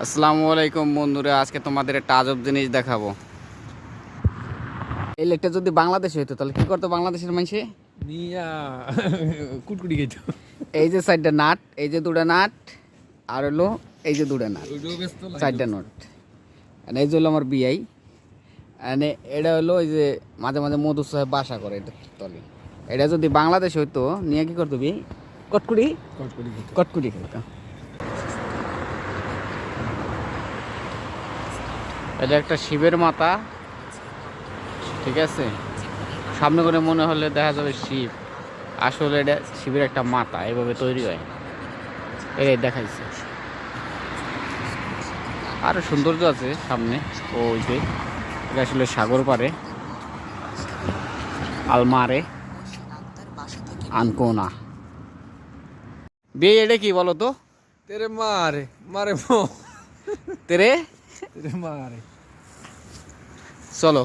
আসসালামু আলাইকুম বন্ধুরা, আজকে তোমাদের একটা আজব জিনিস দেখাবো। এই লেকটা যদি বাংলাদেশে হইতো তাহলে কি করতো বাংলাদেশের মানুষে? নিয়া কুটকুটি খাইতো। এই যে চারটা নাট, এই যে দুটা নাট, আর হলো এই যে দুটা নাট, ওইটাও ব্যস্ত লাগে। চারটা নোট। আর এই যে হলো আমার বিআই। মানে এটা হলো ওই যে মাঝে মাঝে মধু সাহেব বাসা করে এটা তলে। এটা যদি বাংলাদেশে হইতো নিয়ে কি করতো বিআই? কটকুটি কুটকুটি খাইতো। কটকুটি খাইতো। এটা একটা শিবের মাথা, ঠিক আছে? সামনে করে মনে হলে দেখা যাবে শিব, আসলে এটা শিবের একটা মাথা, এভাবে তৈরি হয়। এটাই দেখাইছে। আরো সৌন্দর্য আছে সামনে। ওই যে এটা আসলে সাগর পারে, আলমারে আনকোনা। বিয়ে এটা কি বলো তো? তেরে মারে মারে মো তেরে তেরে মারে। চলো।